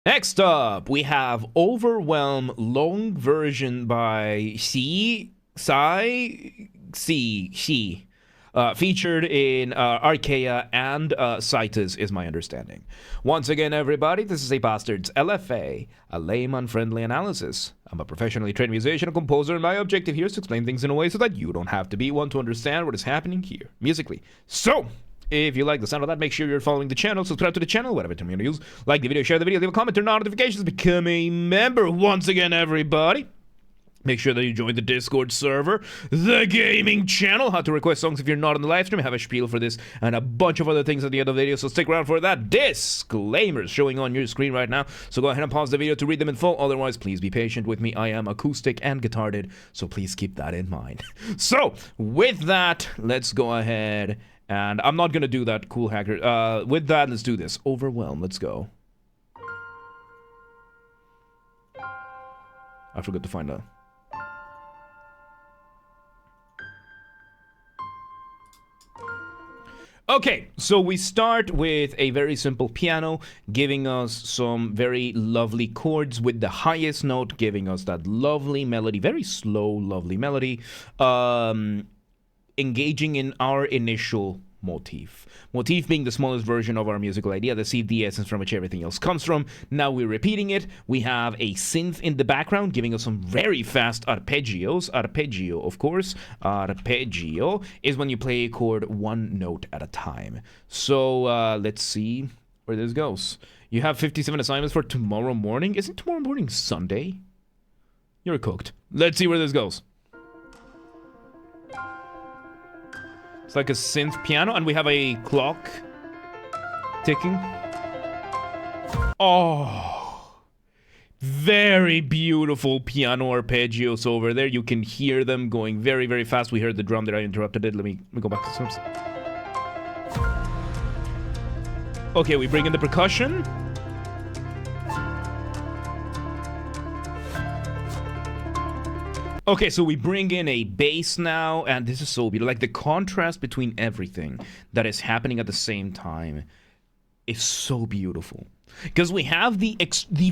Next up, we have Overwhelm long version by She, featured in Arcaea and Cytus, is my understanding. Once again, everybody, this is a Basterd's LFA, a layman-friendly analysis. I'm a professionally trained musician and composer, and my objective here is to explain things in a way so that you don't have to be one to understand what is happening here, musically. So, if you like the sound of that, make sure you're following the channel, subscribe to the channel, whatever term you use. Like the video, share the video, leave a comment, turn on notifications, become a member. Once again, everybody, make sure that you join the Discord server, the gaming channel. How to request songs if you're not on the live stream. I have a spiel for this and a bunch of other things at the end of the video, so stick around for that. Disclaimers showing on your screen right now, so go ahead and pause the video to read them in full. Otherwise, please be patient with me. I am acoustic and guitarded, so please keep that in mind. So, with that, let's go ahead. And I'm not gonna do that, cool hacker. With that, let's do this. Overwhelm, let's go. I forgot to find out. Okay, so we start with a very simple piano, giving us some very lovely chords with the highest note, giving us that lovely melody, very slow, lovely melody, engaging in our initial motif. Motif being the smallest version of our musical idea, the seed, the essence from which everything else comes from. Now we're repeating it. We have a synth in the background giving us some very fast arpeggios. Arpeggio, of course. Arpeggio is when you play a chord one note at a time. So let's see where this goes. You have 57 assignments for tomorrow morning. Isn't tomorrow morning Sunday? You're cooked. Let's see where this goes. It's like a synth piano, and we have a clock ticking. Oh, very beautiful piano arpeggios over there. You can hear them going very, very fast. We heard the drum there. I interrupted it. Let me go back to source. Okay, we bring in the percussion. Okay, so we bring in a bass now, and this is so beautiful. Like, the contrast between everything that is happening at the same time is so beautiful. Because we have the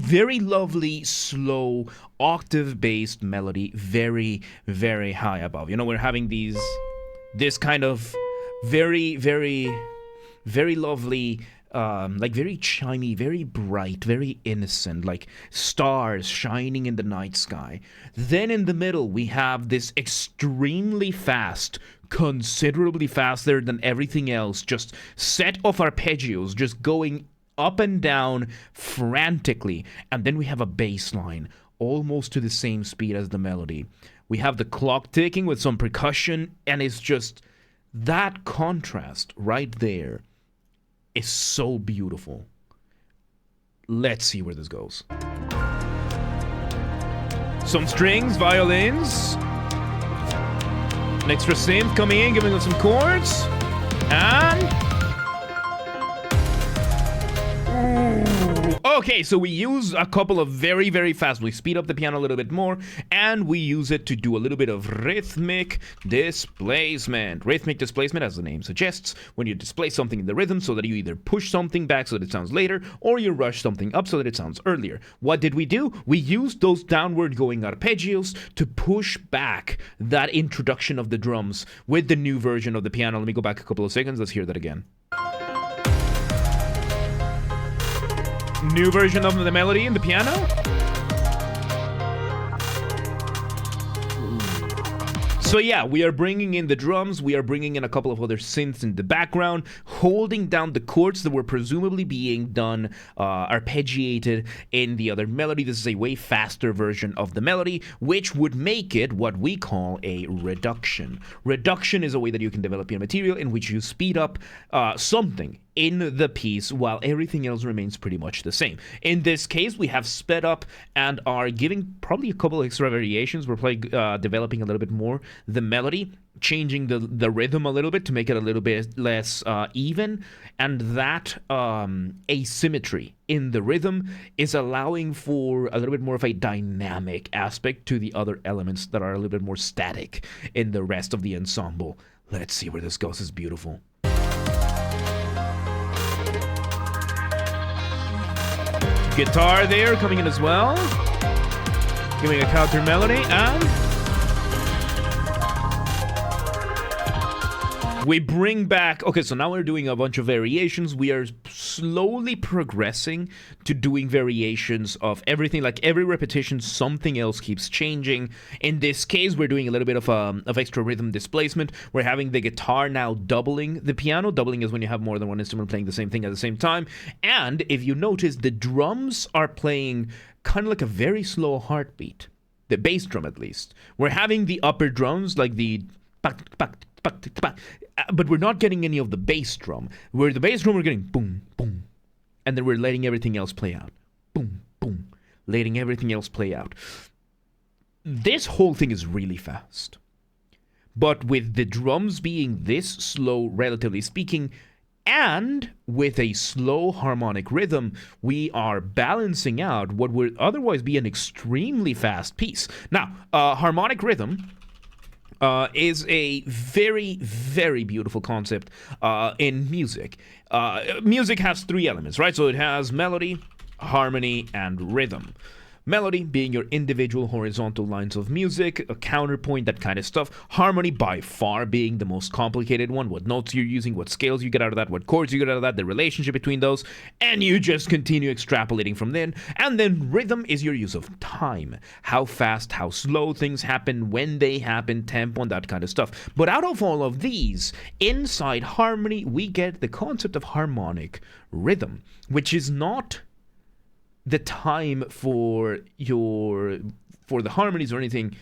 very lovely, slow, octave-based melody very, very high above. You know, we're having this kind of very, very, very lovely, like very chimey, very bright, very innocent, like stars shining in the night sky. Then in the middle, we have this extremely fast, considerably faster than everything else, just set of arpeggios just going up and down frantically. And then we have a bass line almost to the same speed as the melody. We have the clock ticking with some percussion, and it's just that contrast right there is so beautiful. Let's see where this goes. Some strings, violins, an extra synth coming in, giving us some chords, and okay, so we use a couple of very, very fast. We speed up the piano a little bit more, and we use it to do a little bit of rhythmic displacement. Rhythmic displacement, as the name suggests, when you displace something in the rhythm so that you either push something back so that it sounds later, or you rush something up so that it sounds earlier. What did we do? We used those downward going arpeggios to push back that introduction of the drums with the new version of the piano. Let me go back a couple of seconds. Let's hear that again. New version of the melody in the piano. So yeah, we are bringing in the drums, we are bringing in a couple of other synths in the background, holding down the chords that were presumably being done, arpeggiated in the other melody. This is a way faster version of the melody, which would make it what we call a reduction. Reduction is a way that you can develop your material in which you speed up something in the piece while everything else remains pretty much the same. In this case, we have sped up and are giving probably a couple extra variations. We're developing a little bit more the melody, changing the rhythm a little bit to make it a little bit less even, and that asymmetry in the rhythm is allowing for a little bit more of a dynamic aspect to the other elements that are a little bit more static in the rest of the ensemble. Let's see where this goes. It's beautiful. Guitar there coming in as well, giving a counter melody, and we bring back... Okay, so now we're doing a bunch of variations. We are slowly progressing to doing variations of everything. Like every repetition, something else keeps changing. In this case, we're doing a little bit of extra rhythm displacement. We're having the guitar now doubling the piano. Doubling is when you have more than one instrument playing the same thing at the same time. And if you notice, the drums are playing kind of like a very slow heartbeat. The bass drum, at least. We're having the upper drums, like the... But we're not getting any of the bass drum. Where the bass drum, we're getting boom, boom. And then we're letting everything else play out. Boom, boom. Letting everything else play out. This whole thing is really fast. But with the drums being this slow, relatively speaking, and with a slow harmonic rhythm, we are balancing out what would otherwise be an extremely fast piece. Now, harmonic rhythm... is a very, very beautiful concept in music. Music has three elements, right? So it has melody, harmony, and rhythm. Melody being your individual horizontal lines of music, a counterpoint, that kind of stuff. Harmony by far being the most complicated one. What notes you're using, what scales you get out of that, what chords you get out of that, the relationship between those, and you just continue extrapolating from then. And then rhythm is your use of time. How fast, how slow things happen, when they happen, tempo, and that kind of stuff. But out of all of these, inside harmony, we get the concept of harmonic rhythm, which is not the time for the harmonies or anything.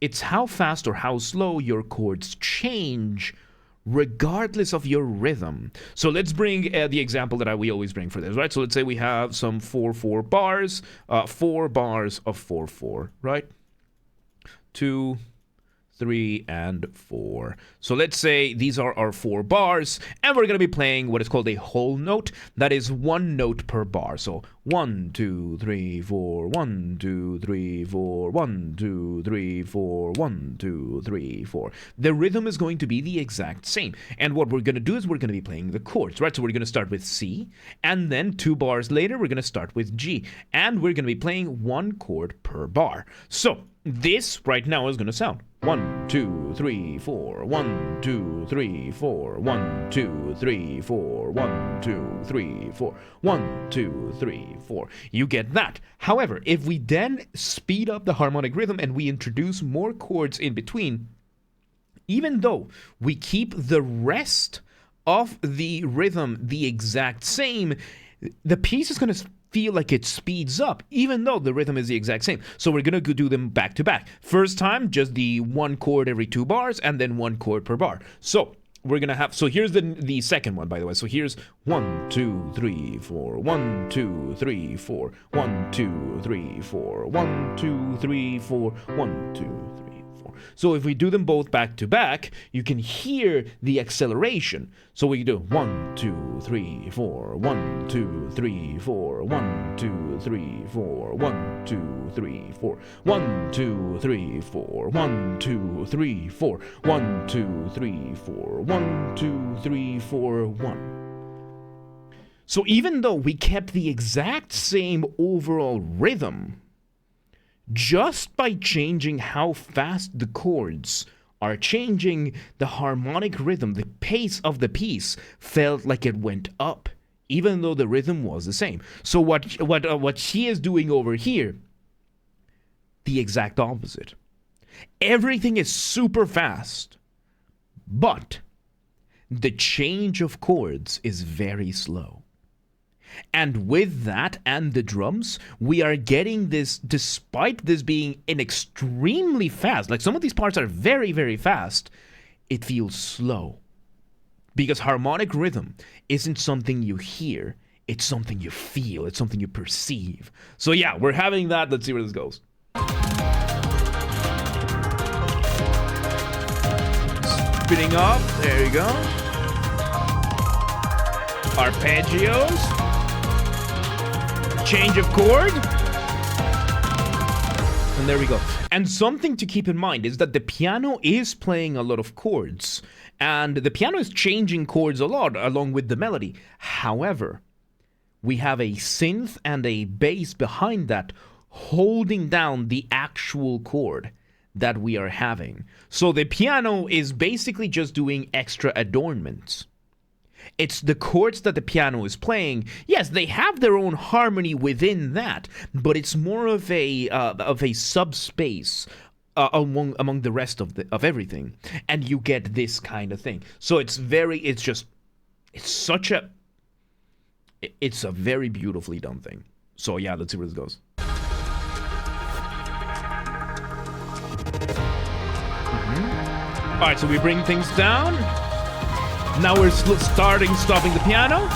It's how fast or how slow your chords change regardless of your rhythm. So let's bring the example that we always bring for this, right? So let's say we have some 4/4 bars, 4 bars of 4/4, right? 2, 3, and 4. So let's say these are our 4 bars, and we're going to be playing what is called a whole note. That is one note per bar. So 1, 2, 3, 4, 1, 2, 3, 4, 1, 2, 3, 4, 1, 2, 3, 4. The rhythm is going to be the exact same. And what we're going to do is we're going to be playing the chords, right? So we're going to start with C, and then 2 bars later, we're going to start with G. And we're going to be playing one chord per bar. So this right now is going to sound 1, 2, 3, 4, 1, 2, 3, 4, 1, 2, 3, 4, 1, 2, 3, 4, 1, 2, 3, 4. You get that. However, if we then speed up the harmonic rhythm and we introduce more chords in between, even though we keep the rest of the rhythm the exact same, the piece is going to feel like it speeds up, even though the rhythm is the exact same. So we're going to do them back to back. First time, just the one chord every 2 bars, and then one chord per bar. So we're going to have, so here's the second one, by the way. So here's 1, 2, 3, 4, 1, 2, 3, 4, 1, 2, 3, 4, 1, 2, 3, 4, 1, 2, 3. So if we do them both back to back, you can hear the acceleration. So we do 1, 2, 3, 4, 1, 2, 3, 4, 1, 2, 3, 4, 1, 2, 3, 4, 1, 2, 3, 4, 1, 2, 3, 4, 1, 2, 3, 4, 1, 2, 3, 4, 1. So even though we kept the exact same overall rhythm, just by changing how fast the chords are changing, the harmonic rhythm, the pace of the piece felt like it went up, even though the rhythm was the same. So what she is doing over here, the exact opposite. Everything is super fast, but the change of chords is very slow. And with that and the drums, we are getting this, despite this being an extremely fast, like some of these parts are very, very fast, it feels slow. Because harmonic rhythm isn't something you hear, it's something you feel, it's something you perceive. So yeah, we're having that. Let's see where this goes. Spinning up, there you go. Arpeggios. Change of chord. And there we go. And something to keep in mind is that the piano is playing a lot of chords. And the piano is changing chords a lot along with the melody. However, we have a synth and a bass behind that holding down the actual chord that we are having. So the piano is basically just doing extra adornments. It's the chords that the piano is playing. Yes, they have their own harmony within that, but it's more of a subspace among the rest of everything, and you get this kind of thing. So it's a very beautifully done thing. So yeah, let's see where this goes. All right, so we bring things down. Now we're stopping the piano.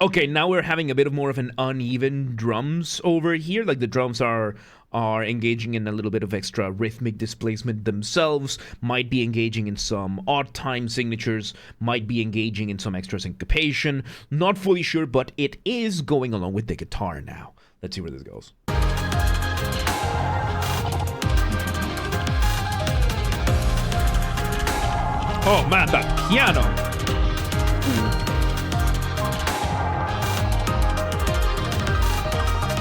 Okay, now we're having a bit of more of an uneven drums over here. Like the drums are engaging in a little bit of extra rhythmic displacement themselves, might be engaging in some odd time signatures, might be engaging in some extra syncopation. Not fully sure, but it is going along with the guitar now. Let's see where this goes. Oh man, that piano!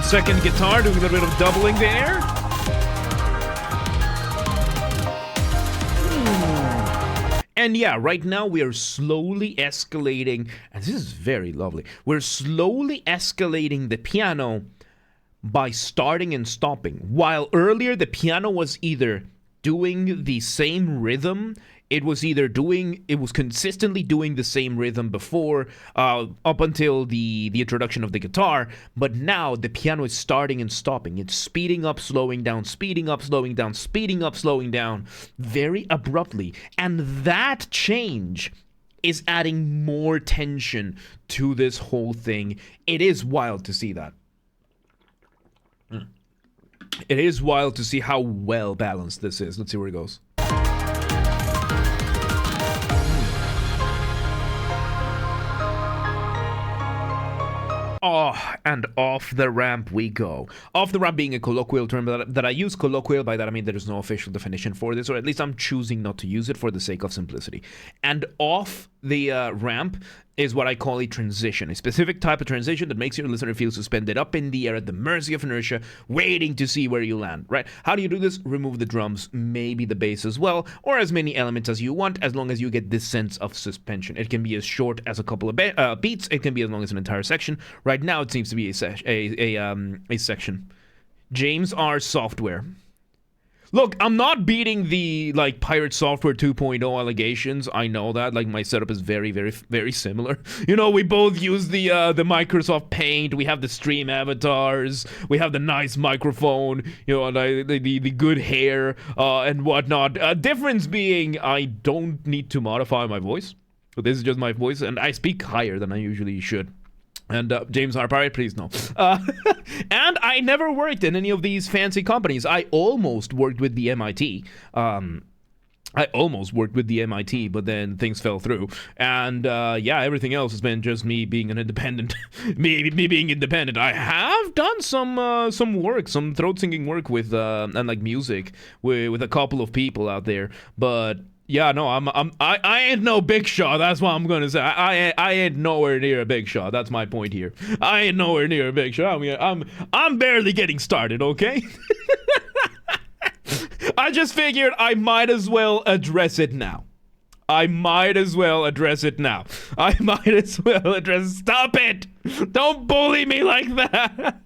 Second guitar doing a little bit of doubling there. And yeah, right now we are slowly escalating, and this is very lovely. We're slowly escalating the piano by starting and stopping. While earlier the piano was either doing the same rhythm, it was consistently doing the same rhythm before, up until the introduction of the guitar, but now the piano is starting and stopping. It's speeding up, slowing down, speeding up, slowing down, speeding up, slowing down, very abruptly. And that change is adding more tension to this whole thing. It is wild to see that. It is wild to see how well balanced this is. Let's see where it goes. Oh, and off the ramp we go. Off the ramp being a colloquial term that I use. Colloquial, by that I mean there is no official definition for this, or at least I'm choosing not to use it for the sake of simplicity. And off the ramp is what I call a transition, a specific type of transition that makes your listener feel suspended up in the air at the mercy of inertia, waiting to see where you land, right? How do you do this? Remove the drums, maybe the bass as well, or as many elements as you want, as long as you get this sense of suspension. It can be as short as a couple of beats, it can be as long as an entire section. Right now it seems to be a section. James R. Software. Look, I'm not beating the, Pirate Software 2.0 allegations. I know that. My setup is very, very, very similar. You know, we both use the Microsoft Paint. We have the stream avatars. We have the nice microphone. You know, and the good hair and whatnot. Difference being, I don't need to modify my voice. So this is just my voice, and I speak higher than I usually should. And James R. Pirate, please no. And I never worked in any of these fancy companies. I almost worked with the MIT. But then things fell through. And yeah, everything else has been just me being an independent. me being independent. I have done some work, some throat singing work with and music with a couple of people out there, but. Yeah, no, I ain't no big shot. That's what I'm gonna say. I ain't nowhere near a big shot. That's my point here. I ain't nowhere near a big shot. I'm barely getting started. Okay. I just figured I might as well address it now. Stop it! Don't bully me like that.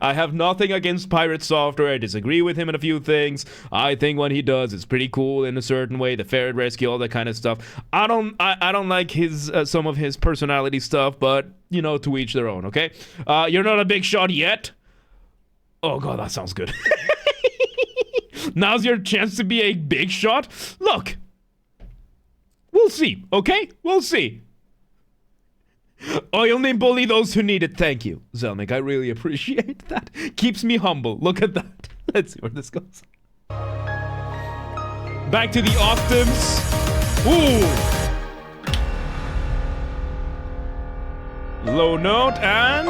I have nothing against Pirate Software. I disagree with him in a few things. I think what he does is pretty cool in a certain way. The ferret rescue, all that kind of stuff. I don't like his some of his personality stuff, but you know, to each their own. Okay. You're not a big shot yet. Oh god, that sounds good. Now's your chance to be a big shot. Look, we'll see. Okay, we'll see. I only bully those who need it. Thank you, Zelnick. I really appreciate that. Keeps me humble. Look at that. Let's see where this goes. Back to the octaves. Ooh. Low note and...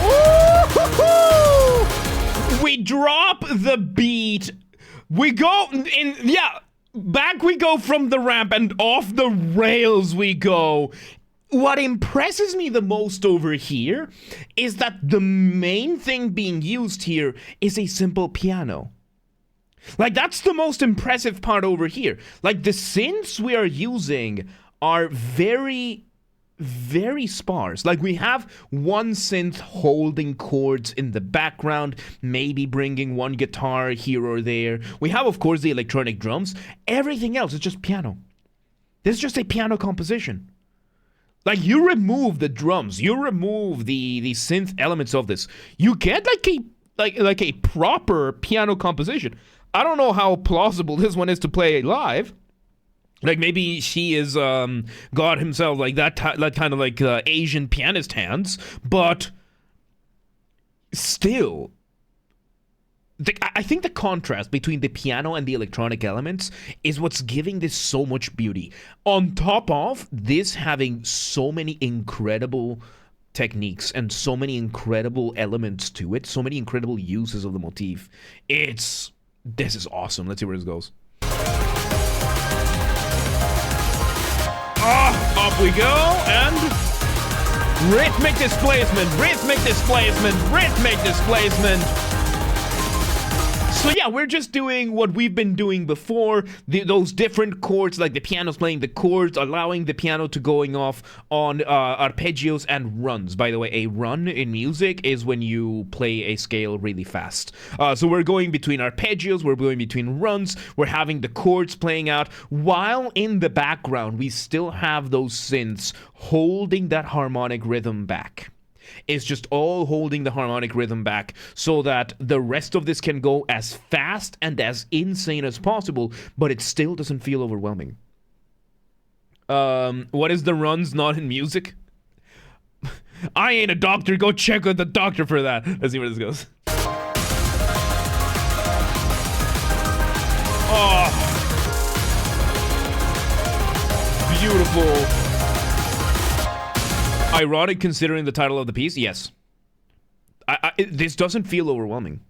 Ooh! We drop the beat. We go in... Yeah. back we go from the ramp and off the rails we go. What impresses me the most over here is that the main thing being used here is a simple piano. Like, that's the most impressive part over here. Like, the synths we are using are very, very sparse. Like, we have one synth holding chords in the background, maybe bringing one guitar here or there. We have, of course, the electronic drums. Everything else is just piano. This is just a piano composition. Like, you remove the drums, you remove the synth elements of this, you get like a proper piano composition. I don't know how plausible this one is to play live. Like, maybe she is God himself, like that kind of like Asian pianist hands, but still, I think the contrast between the piano and the electronic elements is what's giving this so much beauty. On top of this having so many incredible techniques and so many incredible elements to it, so many incredible uses of the motif, this is awesome. Let's see where this goes. Up we go, and rhythmic displacement, rhythmic displacement, rhythmic displacement. So yeah, we're just doing what we've been doing before, those different chords, like the piano's playing the chords, allowing the piano to going off on arpeggios and runs. By the way, a run in music is when you play a scale really fast. So we're going between arpeggios, we're going between runs, we're having the chords playing out, while in the background we still have those synths holding that harmonic rhythm back. It's just all holding the harmonic rhythm back so that the rest of this can go as fast and as insane as possible, but it still doesn't feel overwhelming. What is the runs not in music? I ain't a doctor. Go check with the doctor for that. Let's see where this goes. Oh, beautiful. Ironic considering the title of the piece? Yes. This doesn't feel overwhelming.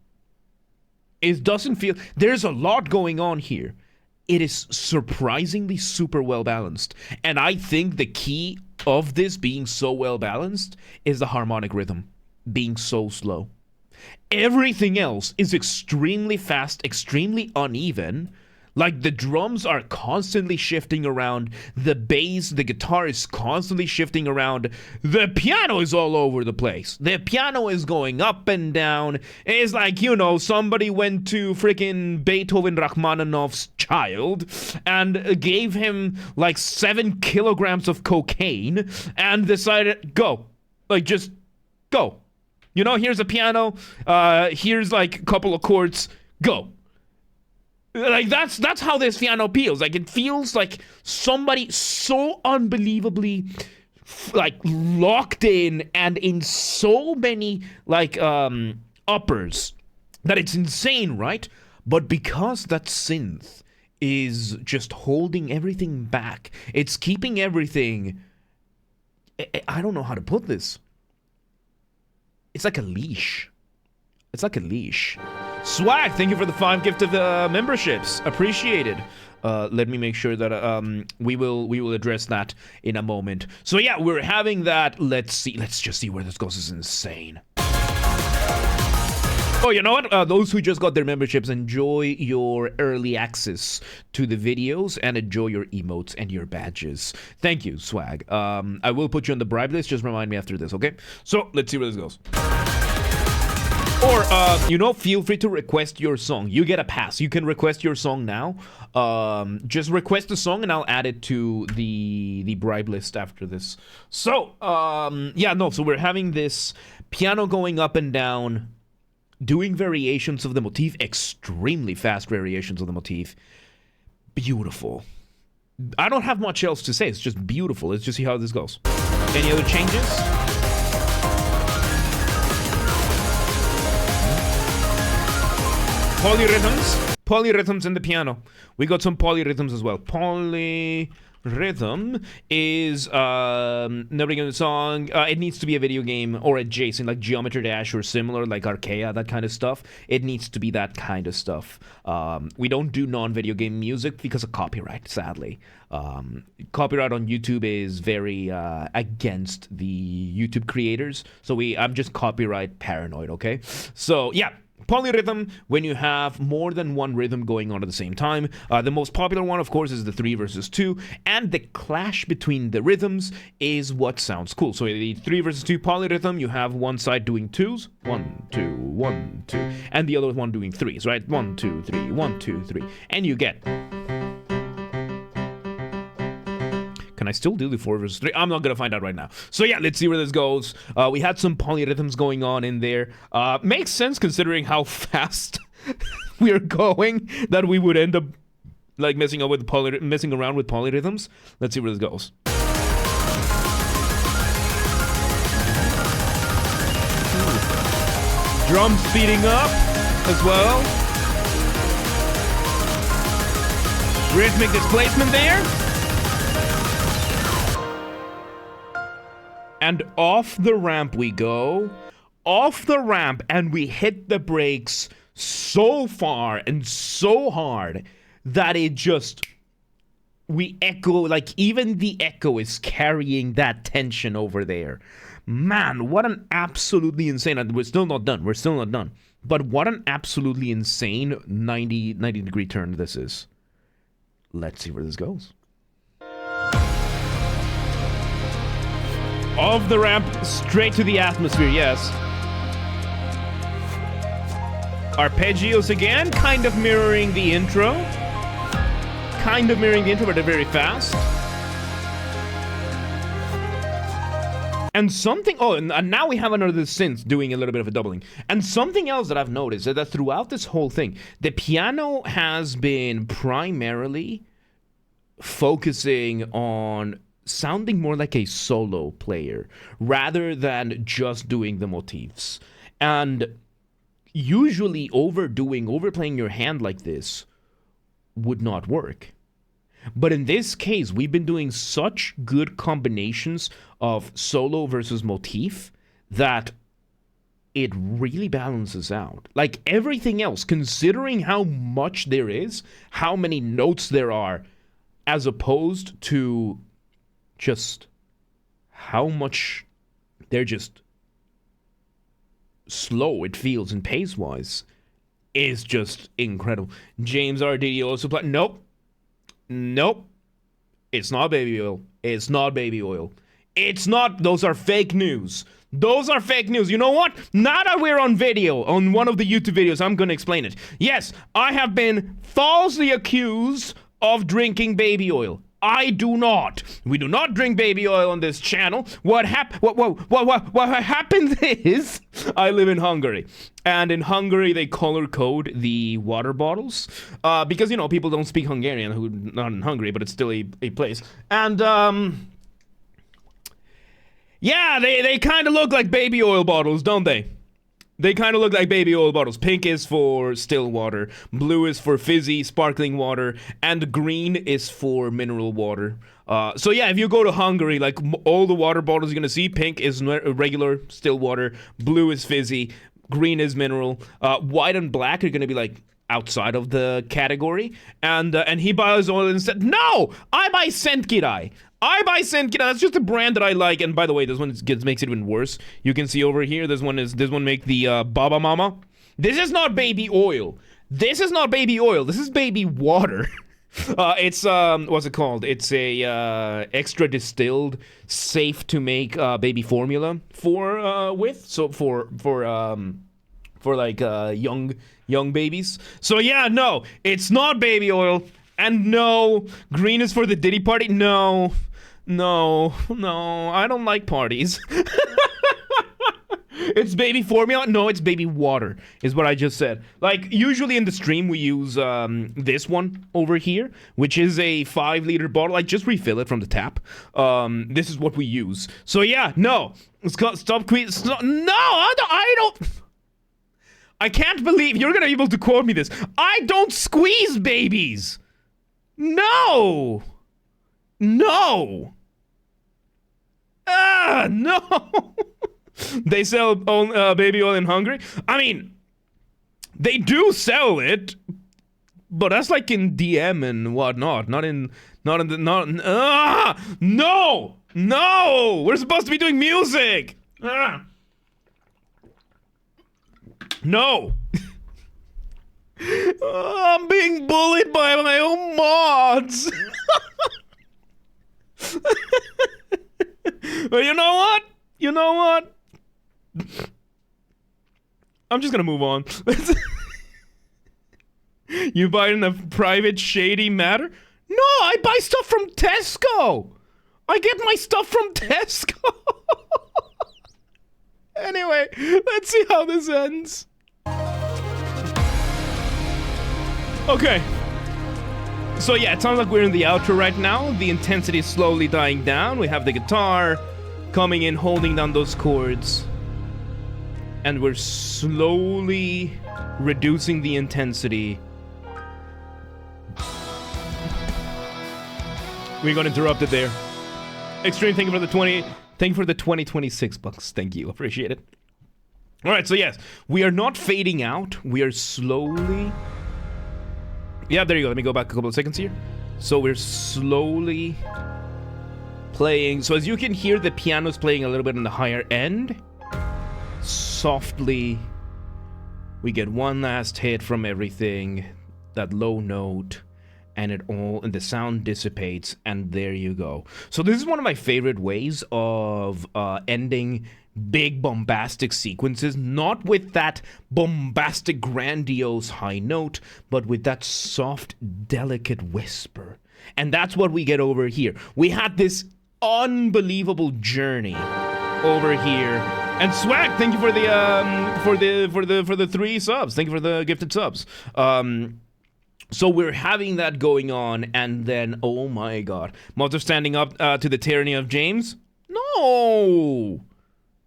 It doesn't feel... There's a lot going on here. It is surprisingly super well balanced. And I think the key of this being so well balanced is the harmonic rhythm being so slow. Everything else is extremely fast, extremely uneven. Like, the drums are constantly shifting around, the bass, the guitar is constantly shifting around, the piano is all over the place. The piano is going up and down. It's like, you know, somebody went to freaking Beethoven Rachmaninoff's child and gave him like 7 kilograms of cocaine and decided, go. Like, just go. You know, here's a piano, here's like a couple of chords, go. Like, that's how this piano feels. Like, it feels like somebody so unbelievably like locked in and in so many like uppers that it's insane, right? But because that synth is just holding everything back, it's keeping everything, I don't know how to put this. It's like a leash. It's like a leash. Swag, thank you for the 5 gift of memberships. Appreciated. Let me make sure that we will address that in a moment. So yeah, we're having that. Let's just see where this goes. This is insane. Oh, you know what? Those who just got their memberships, enjoy your early access to the videos and enjoy your emotes and your badges. Thank you, Swag. I will put you on the bribe list. Just remind me after this, okay? So let's see where this goes. Or, you know, feel free to request your song. You get a pass. You can request your song now. Just request a song and I'll add it to the bribe list after this. So, yeah, no, so we're having this piano going up and down, doing variations of the motif, extremely fast variations of the motif. Beautiful. I don't have much else to say. It's just beautiful. Let's just see how this goes. Any other changes? Polyrhythms in the piano. We got some polyrhythms as well. Polyrhythms rhythm is nobody gonna song. It needs to be a video game or adjacent, like Geometry Dash or similar, like Arcaea, that kind of stuff. It needs to be that kind of stuff. We don't do non-video game music because of copyright, sadly. Copyright on YouTube is very against the YouTube creators, so I'm just copyright paranoid, okay? So yeah, polyrhythm, when you have more than one rhythm going on at the same time. The most popular one, of course, is the 3 versus 2, and the clash between the rhythms is what sounds cool. So the 3 versus 2 polyrhythm, you have one side doing 2s, 1 2 1 2, and the other one doing 3s, right? 1 2 3 1 2 3, and you get. Can I still do the 4 versus 3? I'm not going to find out right now. So yeah, let's see where this goes. We had some polyrhythms going on in there. Makes sense considering how fast we're going that we would end up like messing around with polyrhythms. Let's see where this goes. Drum speeding up as well. Rhythmic displacement there. And off the ramp we go. Off the ramp, and we hit the brakes so far and so hard that it just... we echo, like even the echo is carrying that tension over there. Man, what an absolutely insane... we're still not done. We're still not done. But what an absolutely insane 90 degree turn this is. Let's see where this goes. Off the ramp, straight to the atmosphere, yes. Arpeggios again, kind of mirroring the intro. Kind of mirroring the intro, but they're very fast. And something... oh, and now we have another synth doing a little bit of a doubling. And something else that I've noticed is that throughout this whole thing, the piano has been primarily focusing on sounding more like a solo player rather than just doing the motifs. And usually overplaying your hand like this would not work. But in this case, we've been doing such good combinations of solo versus motif that it really balances out. Like everything else, considering how much there is, how many notes there are, as opposed to just how much they're just slow it feels and pace-wise is just incredible. James RDD also play. Nope. It's not baby oil. It's not baby oil. It's not. Those are fake news. Those are fake news. You know what? Now that we're on video, on one of the YouTube videos, I'm gonna explain it. Yes, I have been falsely accused of drinking baby oil. I do not. We do not drink baby oil on this channel. What happens is I live in Hungary. And in Hungary, they color code the water bottles. Because, you know, people don't speak Hungarian who not in Hungary, but it's still a place. And, yeah, they kind of look like baby oil bottles, don't they? They kind of look like baby oil bottles. Pink is for still water, blue is for fizzy, sparkling water, and green is for mineral water. So yeah, if you go to Hungary, like all the water bottles you're gonna see, pink is regular still water, blue is fizzy, green is mineral, white and black are gonna be like outside of the category. And he buys oil and said, no, I buy Szentkirály. I buy Szentkirály. That's just a brand that I like. And by the way, this one makes it even worse. You can see over here, this one make the Baba Mama. This is not baby oil. This is not baby oil. This is baby water. It's what's it called? It's a extra distilled, safe to make baby formula for like young babies. So yeah, no, it's not baby oil. And no, green is for the Diddy party. No, I don't like parties. It's baby formula. No, it's baby water, is what I just said. Like, usually in the stream, we use this one over here, which is a 5-liter bottle. Like, just refill it from the tap. This is what we use. So yeah, no. Stop quiz. No, I don't. I can't believe you're gonna be able to quote me this. I don't squeeze babies. No! No! No! They sell baby oil in Hungary? I mean, they do sell it, but that's like in DM and whatnot, not in the, no! No! We're supposed to be doing music! No! I'm being bullied by my own mods! But you know what? You know what? I'm just gonna move on. You buy it in a private shady matter? No, I buy stuff from Tesco! I get my stuff from Tesco! Anyway, let's see how this ends. Okay. So yeah, it sounds like we're in the outro right now. The intensity is slowly dying down. We have the guitar coming in, holding down those chords. And we're slowly reducing the intensity. We got interrupted there. Extreme, thank you for the 2026 bucks. Thank you, appreciate it. All right, so yes, we are not fading out. We are slowly. Yeah, there you go. Let me go back a couple of seconds here. So we're slowly playing. So as you can hear, the piano's playing a little bit on the higher end. Softly, we get one last hit from everything. That low note. And the sound dissipates, and there you go. So this is one of my favorite ways of ending big bombastic sequences, not with that bombastic grandiose high note, but with that soft, delicate whisper. And that's what we get over here. We had this unbelievable journey over here. And Swag, thank you for the 3 subs. Thank you for the gifted subs. So we're having that going on, and then, oh my god. Mods are standing up to the tyranny of James? No!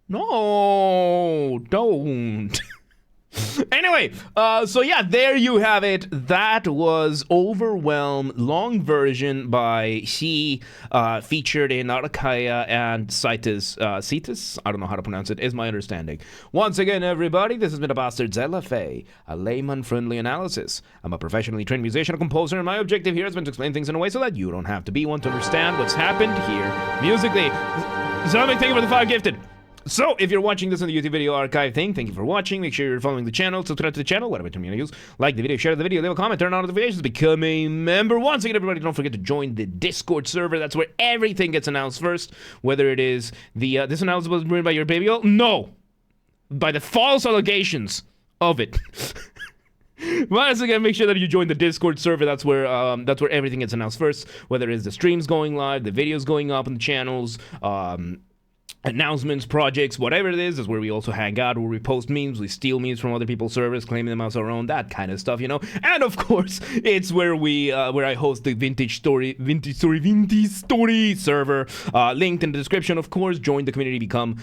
No! Don't! Anyway, so yeah, there you have it. That was Overwhelm, long version by C, featured in Arcaea and Cytus. Cytus? I don't know how to pronounce it, is my understanding. Once again, everybody, this has been a Basterd's LFA, a layman-friendly analysis. I'm a professionally trained musician and composer, and my objective here has been to explain things in a way so that you don't have to be one to understand what's happened here musically. Zombie, thank you for the 5 gifted. So, if you're watching this on the YouTube video archive thing, thank you for watching. Make sure you're following the channel, subscribe to the channel, whatever term you use. Like the video, share the video, leave a comment, turn on notifications, become a member. Once again, everybody, don't forget to join the Discord server. That's where everything gets announced first. Whether it is the this announcement was written by your baby. No, by the false allegations of it. Once again, make sure that you join the Discord server. That's where everything gets announced first. Whether it is the streams going live, the videos going up on the channels, announcements, projects, whatever it is where we also hang out, where we post memes, we steal memes from other people's servers, claiming them as our own, that kind of stuff, you know. And of course, it's where where I host the Vintage Story server, linked in the description. Of course, join the community, go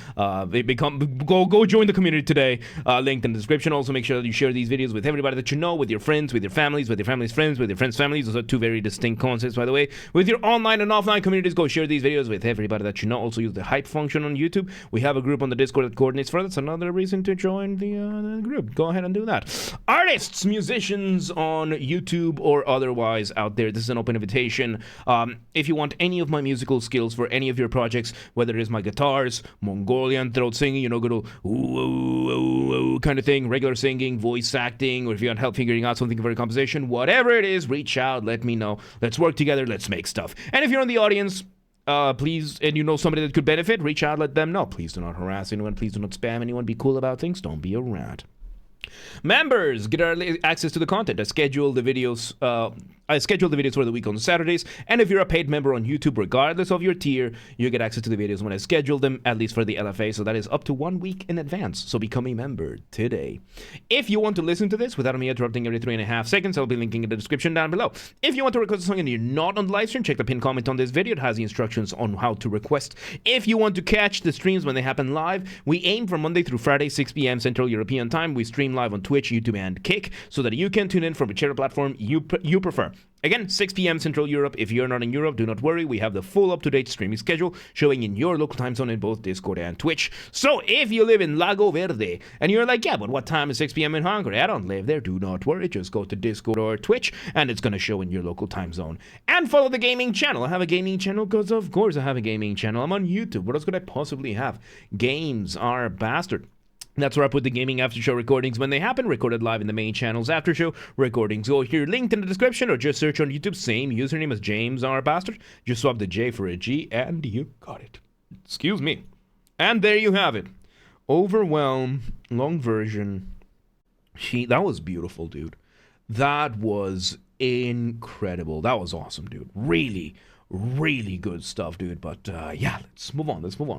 join the community today, linked in the description. Also, make sure that you share these videos with everybody that you know, with your friends, with your families, with your family's friends, with your friends' families. Those are 2 very distinct concepts, by the way. With your online and offline communities, go share these videos with everybody that you know. Also, use the hype function on YouTube. We have a group on the Discord that coordinates for. That's another reason to join the group. Go ahead and do that. Artists, musicians on YouTube or otherwise out there, this is an open invitation. If you want any of my musical skills for any of your projects, whether it is my guitars, Mongolian throat singing, you know, good old ooh, ooh, ooh, ooh, kind of thing, regular singing, voice acting, or if you want help figuring out something for a composition, whatever it is, reach out, let me know. Let's work together, let's make stuff. And if you're in the audience, please, and you know somebody that could benefit, reach out, let them know. Please do not harass anyone. Please do not spam anyone. Be cool about things. Don't be a rat. Members get early access to the content. I schedule the videos for the week on Saturdays, and if you're a paid member on YouTube, regardless of your tier, you get access to the videos when I schedule them, at least for the LFA, so that is up to 1 week in advance. So become a member today. If you want to listen to this without me interrupting every 3.5 seconds, I'll be linking in the description down below. If you want to request a song and you're not on the live stream, check the pinned comment on this video. It has the instructions on how to request. If you want to catch the streams when they happen live, we aim for Monday through Friday, 6 p.m. Central European Time. We stream live on Twitch, YouTube, and Kick, so that you can tune in from whichever platform you prefer. Again, 6 p.m. Central Europe. If you're not in Europe, do not worry. We have the full up-to-date streaming schedule showing in your local time zone in both Discord and Twitch. So if you live in Lago Verde and you're like, yeah, but what time is 6 p.m. in Hungary? I don't live there. Do not worry. Just go to Discord or Twitch and it's going to show in your local time zone. And follow the gaming channel. I have a gaming channel because, of course, I have a gaming channel. I'm on YouTube. What else could I possibly have? Games are Basterd. That's where I put the gaming after show recordings when they happen, recorded live in the main channel's after show recordings. Go here, linked in the description, or just search on YouTube, same username as James R. Basterd. Just swap the J for a G, and you got it. Excuse me. And there you have it. Overwhelm, long version. That was beautiful, dude. That was incredible. That was awesome, dude. Really, really good stuff, dude. But yeah, let's move on.